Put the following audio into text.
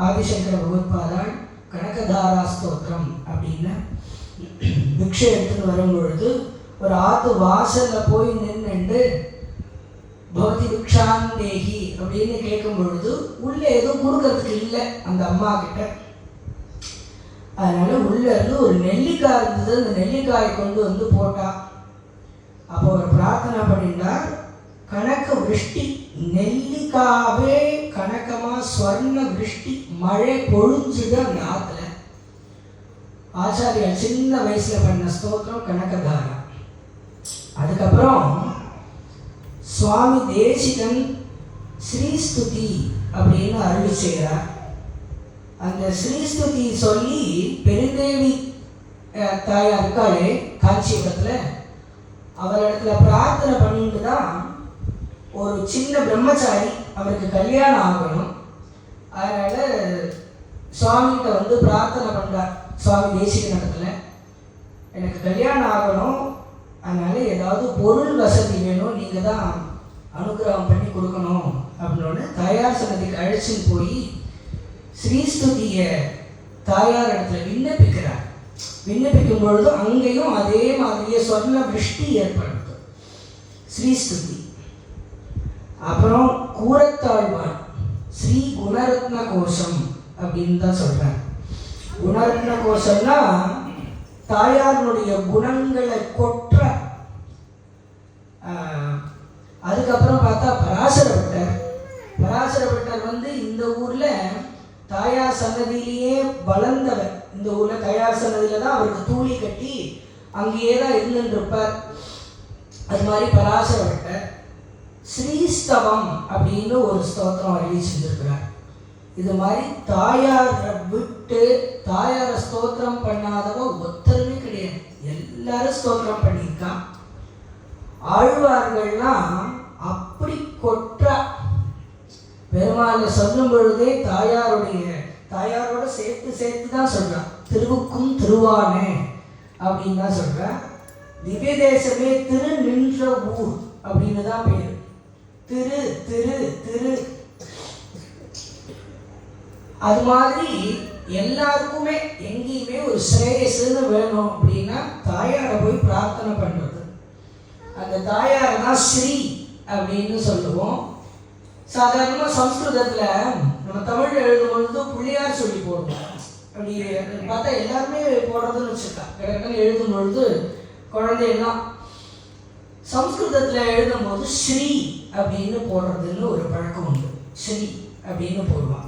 ஆதிசங்கர பகவத்பாதாள் கனகதாரா ஸ்தோத்திரம் அப்படின்னு பிக்ஷை எடுத்துன்னு வரும்பொழுது ஒரு ஆத்து வாசலில் போய் நின்றுண்டு பவதி பிக்ஷாந்தேகி அப்படின்னு கேட்கும் பொழுது உள்ளே எதுவும் கொடுக்கறதுக்கு இல்லை அந்த அம்மா கிட்ட. அதனால உள்ள இருந்து ஒரு நெல்லிக்காய் இருந்தது, அந்த நெல்லிக்காயை கொண்டு வந்து போட்டா. அப்போ ஒரு பிரார்த்தனை பண்ணிட்டார், கணக்க விருஷ்டி, நெல்லிக்காவே கணக்கமா ஸ்வர்ண விருஷ்டி மழை பொழிஞ்சுது அந்த ஆத்துல. ஆச்சாரியார் சின்ன வயசுல பண்ண ஸ்தோத்திரம் கனகதாரா. அதுக்கப்புறம் சுவாமி தேசிகன் ஸ்ரீஸ்துதி அப்படின்னு அருளி செய்கிறார். அந்த ஸ்ரீஸ்துதி சொல்லி பெருந்தேவி தாயார் இருக்காளே காஞ்சிபுரத்தில், அவரிடத்துல பிரார்த்தனை பண்ணிட்டு தான் ஒரு சின்ன பிரம்மச்சாரி, அவருக்கு கல்யாணம் ஆகணும். அதனால சுவாமிகிட்ட வந்து பிரார்த்தனை பண்ணுறார். சுவாமி தேசிகன் இடத்துல எனக்கு கல்யாணம் ஆகணும், அதனால ஏதாவது பொருள் வசதி வேணும், நீங்கள் தான் அனுகிரகம் பண்ணி கொடுக்கணும் அப்படின்னு தாயார் சன்னதிக்கு அழைச்சின்னு போய் ஸ்ரீஸ்துதிய தாயார் இடத்துல விண்ணப்பிக்கிறார். விண்ணப்பிக்கும் பொழுது அங்கேயும் அதே மாதிரியே சொர்ண விருஷ்டி ஏற்படுது ஸ்ரீஸ்துதி. அப்புறம் கூரத்தாழ்வான் ஸ்ரீ குணரத்ன கோஷம் அப்படின்னு தான் சொல்றார். குணரத்ன கோஷம்னா தாயாருடைய குணங்களை கொற்ற. அதுக்கப்புறம் பார்த்தா பராசரப்பட்டர். பராசரப்பட்டர் வந்து இந்த ஊர்ல தாயார் சன்னதியிலேயே வளர்ந்தவர். இந்த ஊர்ல தாயார் சன்னதியில தான் அவருக்கு தூளி கட்டி அங்கேயே தான் இருந்துருப்பார். அது மாதிரி பராசரப்பட்டர் ஸ்ரீஸ்தவம் அப்படின்னு ஒரு ஸ்தோத்திரம் அருளி செஞ்சிருக்கிறார். இது மாதிரி தாயாரை விட்டு தாயார ஸ்தோத்திரம் பண்ணாதவ ஒத்தருமே கிடையாது, எல்லாரும் ஸ்தோத்திரம் பண்ணியிருக்கான். ஆழ்வார்கள்லாம் அப்படி கொற்றா. பெருமாளை சொல்லும் பொழுதே தாயாரோட சேர்த்து தான் சொல்றான். திருவுக்கும் திருவானே அப்படின்னு தான் சொல்றான். திவ்ய தேசமே திரு நின்ற ஊர் அப்படின்னு தான் பேரு. திரு திரு திரு. அது மாதிரி எல்லாருக்குமே எங்கேயுமே ஒரு ஸ்ரேயஸ்ன்னு வேணும் அப்படின்னா தாயாரை போய் பிரார்த்தனை பண்றது. அந்த தாயாரை தான் ஸ்ரீ அப்படின்னு சொல்லுவோம். சாதாரணமாக சம்ஸ்கிருதத்தில் நம்ம தமிழ் எழுதும் பொழுது பிள்ளையார் சொல்லி போடுவோம். அப்படி பார்த்தா எல்லாருமே போடுறதுன்னு வச்சுருக்கா. கிடக்குன்னு எழுதும் பொழுது குழந்தையெல்லாம் சம்ஸ்கிருதத்தில் எழுதும் போது ஸ்ரீ அப்படின்னு போடுறதுன்னு ஒரு பழக்கம் உண்டு. ஸ்ரீ அப்படின்னு போடுவான்.